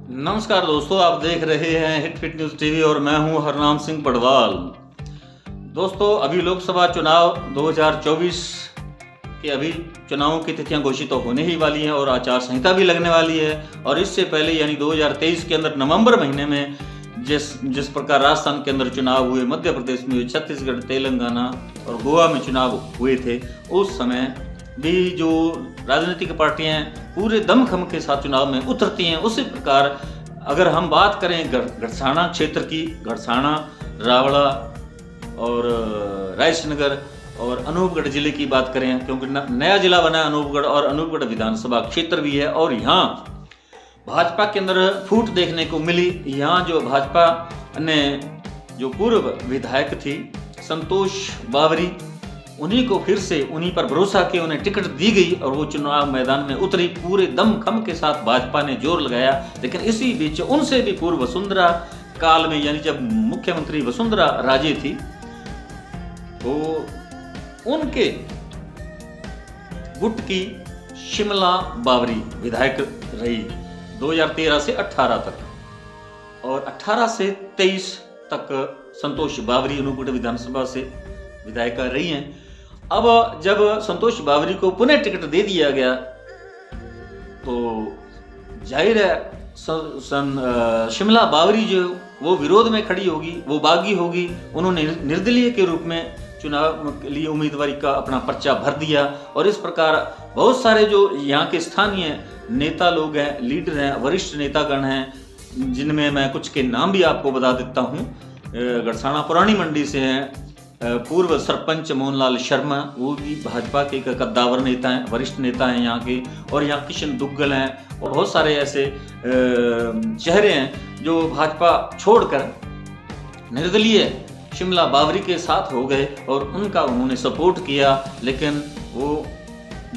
नमस्कार दोस्तों, आप देख रहे हैं हिट फिट न्यूज़ टीवी और मैं हूं हरनाम सिंह पडवाल। दोस्तों, अभी लोकसभा चुनाव 2024 के अभी चुनावों की तिथियां घोषित तो होने ही वाली हैं और आचार संहिता भी लगने वाली है। और इससे पहले यानी 2023 के अंदर नवंबर महीने में जिस प्रकार राजस्थान के अंदर चुनाव हुए, मध्य प्रदेश में हुए, छत्तीसगढ़, तेलंगाना और गोवा में चुनाव हुए थे, उस समय भी जो राजनीतिक पार्टियां पूरे दमखम के साथ चुनाव में उतरती हैं, उसी प्रकार अगर हम बात करें गढ़साना क्षेत्र की, गढ़साना, रावड़ा और रायसनगर और अनूपगढ़ जिले की बात करें, क्योंकि नया जिला बना है अनूपगढ़ और अनूपगढ़ विधानसभा क्षेत्र भी है। और यहाँ भाजपा के अंदर फूट देखने को मिली। यहाँ जो भाजपा ने जो पूर्व विधायक थी संतोष बावरी, उन्हीं को फिर से उन्हीं पर भरोसा के उन्हें टिकट दी गई और वो चुनाव मैदान में उतरी। पूरे दमखम के साथ भाजपा ने जोर लगाया। लेकिन इसी बीच उनसे भी पूर्व वसुंधरा काल में, यानी जब मुख्यमंत्री वसुंधरा राजे थी, तो उनके गुट की शिमला बावरी विधायक रही 2013 से 18 तक और 18 से 23 तक संतोष बावरी अनूपगढ़ विधानसभा से विधायिका रही हैं। अब जब संतोष बावरी को पुनः टिकट दे दिया गया तो जाहिर है शिमला बावरी जो वो विरोध में खड़ी होगी, वो बागी होगी। उन्होंने निर्दलीय के रूप में चुनाव के लिए उम्मीदवारी का अपना पर्चा भर दिया। और इस प्रकार बहुत सारे जो यहाँ के स्थानीय नेता लोग हैं, लीडर हैं, वरिष्ठ नेतागण हैं, जिनमें मैं कुछ के नाम भी आपको बता देता हूँ। गढ़साना पुरानी मंडी से हैं पूर्व सरपंच मोहनलाल शर्मा, वो भी भाजपा के कद्दावर नेता हैं, वरिष्ठ नेता हैं यहाँ के। और यहाँ किशन दुग्गल हैं और बहुत सारे ऐसे चेहरे हैं जो भाजपा छोड़कर निर्दलीय शिमला बावरी के साथ हो गए और उनका उन्होंने सपोर्ट किया। लेकिन वो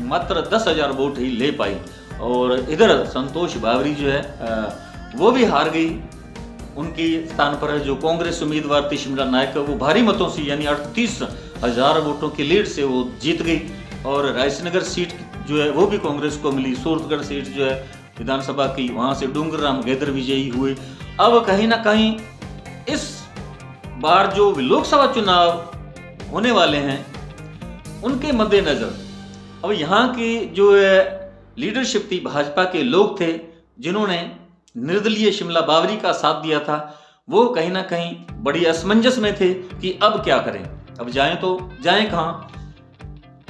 मात्र 10,000 वोट ही ले पाई। और इधर संतोष बावरी जो है वो भी हार गई। उनकी स्थान पर जो कांग्रेस उम्मीदवार थी शिमला नायक, वो भारी मतों से यानी 38,000 वोटों की लीड से वो जीत गई। और रायसनगर सीट जो है वो भी कांग्रेस को मिली। सूरतगढ़ सीट जो है विधानसभा की, वहां से डूंगरराम गैदर विजयी हुए। अब कहीं ना कहीं इस बार जो लोकसभा चुनाव होने वाले हैं उनके मद्देनजर अब यहाँ की जो लीडरशिप थी, भाजपा के लोग थे जिन्होंने निर्दलीय शिमला बावरी का साथ दिया था, वो कहीं ना कहीं बड़ी असमंजस में थे कि अब क्या करें, अब जाएं तो जाएं कहां।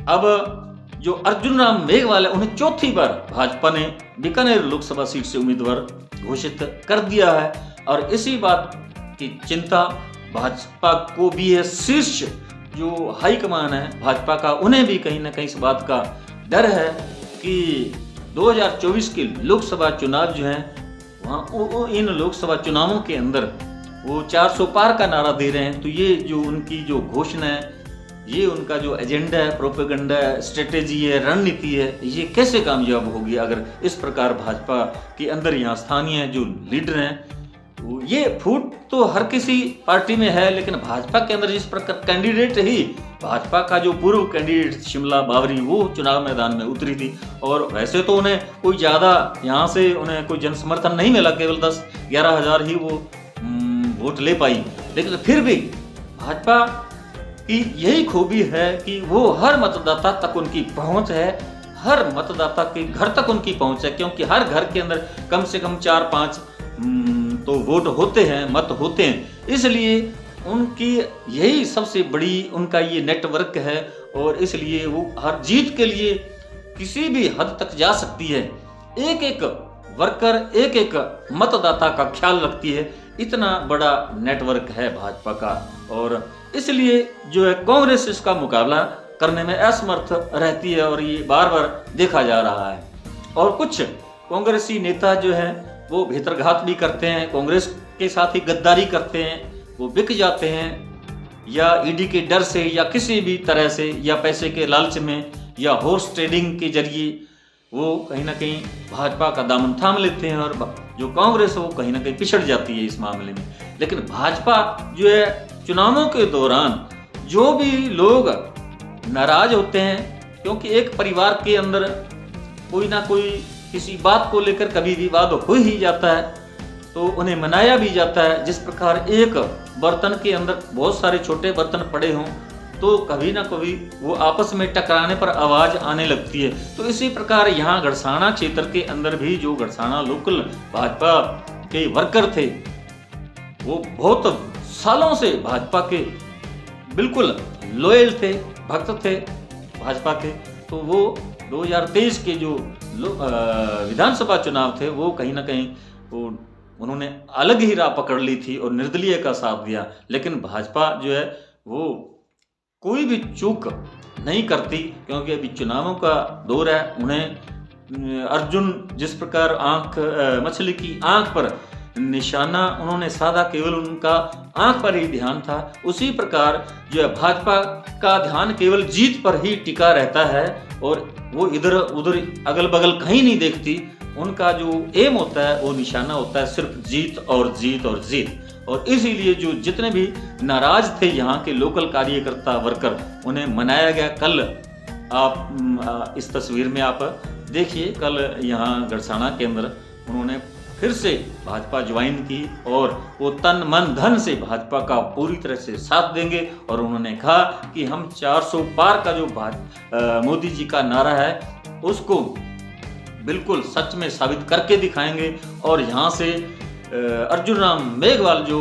अब जो अर्जुन राम मेघवाल है, उन्हें चौथी बार भाजपा ने बीकानेर लोकसभा सीट से उम्मीदवार घोषित कर दिया है। और इसी बात की चिंता भाजपा को भी है। शीर्ष जो हाईकमान है भाजपा का, उन्हें भी कहीं ना कहीं इस बात का डर है कि 2024 के लोकसभा चुनाव जो है, वहाँ इन लोकसभा चुनावों के अंदर वो 400 पार का नारा दे रहे हैं। तो ये जो उनकी जो घोषणा है, ये उनका जो एजेंडा है, प्रोपेगेंडा है, स्ट्रेटेजी है, रणनीति है, ये कैसे कामयाब होगी अगर इस प्रकार भाजपा के अंदर यहाँ स्थानीय जो लीडर हैं, तो ये फूट तो हर किसी पार्टी में है। लेकिन भाजपा के अंदर जिस प्रकार कैंडिडेट ही, भाजपा का जो पूर्व कैंडिडेट शिमला बावरी, वो चुनाव मैदान में उतरी थी। और वैसे तो उन्हें कोई ज़्यादा यहाँ से उन्हें कोई जन समर्थन नहीं मिला, केवल 10-11 हज़ार ही वो वोट ले पाई। लेकिन फिर भी भाजपा की यही खूबी है कि वो हर मतदाता तक उनकी पहुँच है, हर मतदाता के घर तक उनकी पहुँच है। क्योंकि हर घर के अंदर कम से कम 4-5 तो वोट होते हैं, मत होते हैं। इसलिए उनकी यही सबसे बड़ी उनका ये नेटवर्क है। और इसलिए वो हर जीत के लिए किसी भी हद तक जा सकती है। एक एक वर्कर, एक एक मतदाता का ख्याल रखती है। इतना बड़ा नेटवर्क है भाजपा का। और इसलिए जो है कांग्रेस इसका मुकाबला करने में असमर्थ रहती है और ये बार बार देखा जा रहा है। और कुछ कांग्रेसी नेता जो हैं वो भीतरघात भी करते हैं, कांग्रेस के साथ ही गद्दारी करते हैं, वो बिक जाते हैं या ईडी के डर से या किसी भी तरह से, या पैसे के लालच में, या हॉर्स ट्रेडिंग के जरिए वो कहीं ना कहीं भाजपा का दामन थाम लेते हैं। और जो कांग्रेस है वो कहीं ना कहीं पिछड़ जाती है इस मामले में। लेकिन भाजपा जो है चुनावों के दौरान जो भी लोग नाराज होते हैं, क्योंकि एक परिवार के अंदर कोई ना कोई किसी बात को लेकर कभी विवाद हो ही जाता है, तो उन्हें मनाया भी जाता है। जिस प्रकार एक बर्तन के अंदर बहुत सारे छोटे बर्तन पड़े हों तो कभी ना कभी वो आपस में टकराने पर आवाज आने लगती है। तो इसी प्रकार यहाँ गड़साना क्षेत्र के अंदर भी जो गड़साना लोकल भाजपा के वर्कर थे वो बहुत सालों से भाजपा के बिल्कुल लॉयल थे, भक्त थे भाजपा के। तो वो 2023 के जो विधानसभा चुनाव थे वो कहीं ना कहीं वो उन्होंने अलग ही राह पकड़ ली थी और निर्दलीय का साथ दिया। लेकिन भाजपा जो है वो कोई भी चूक नहीं करती, क्योंकि अभी चुनावों का दौर है। उन्हें अर्जुन जिस प्रकार मछली की आंख पर निशाना उन्होंने साधा, केवल उनका आंख पर ही ध्यान था, उसी प्रकार जो है भाजपा का ध्यान केवल जीत पर ही टिका रहता है और वो इधर उधर अगल बगल कहीं नहीं देखती। उनका जो एम होता है वो निशाना होता है सिर्फ जीत और जीत और जीत। और इसीलिए जो जितने भी नाराज थे यहाँ के लोकल कार्यकर्ता वर्कर, उन्हें मनाया गया। कल आप इस तस्वीर में आप देखिए, कल यहाँ गड़साना के अंदर उन्होंने फिर से भाजपा ज्वाइन की और वो तन मन धन से भाजपा का पूरी तरह से साथ देंगे। और उन्होंने कहा कि हम 400 पार का जो मोदी जी का नारा है उसको बिल्कुल सच में साबित करके दिखाएंगे। और यहाँ से अर्जुन राम मेघवाल जो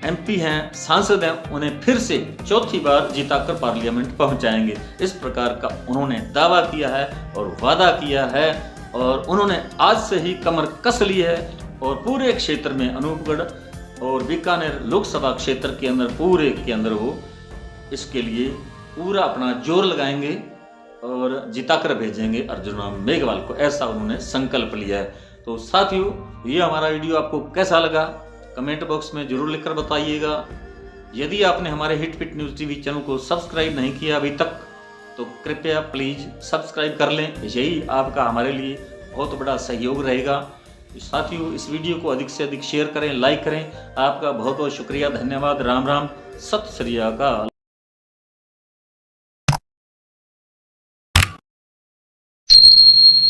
एमपी हैं, सांसद हैं, उन्हें फिर से चौथी बार जिताकर पार्लियामेंट पहुंचाएंगे। इस प्रकार का उन्होंने दावा किया है और वादा किया है और उन्होंने आज से ही कमर कस ली है। और पूरे क्षेत्र में अनूपगढ़ और बीकानेर लोकसभा क्षेत्र के अंदर पूरे के अंदर वो इसके लिए पूरा अपना जोर लगाएंगे और जिताकर भेजेंगे अर्जुन राम मेघवाल को, ऐसा उन्होंने संकल्प लिया है। तो साथियों, ये हमारा वीडियो आपको कैसा लगा कमेंट बॉक्स में जरूर लिखकर बताइएगा। यदि आपने हमारे hit fit news TV channel को सब्सक्राइब नहीं किया अभी तक तो कृपया प्लीज़ सब्सक्राइब कर लें, यही आपका हमारे लिए बहुत बड़ा सहयोग रहेगा। साथियों, इस वीडियो को अधिक से अधिक शेयर करें, लाइक करें। आपका बहुत बहुत शुक्रिया, धन्यवाद। राम राम, सत श्री अकाल।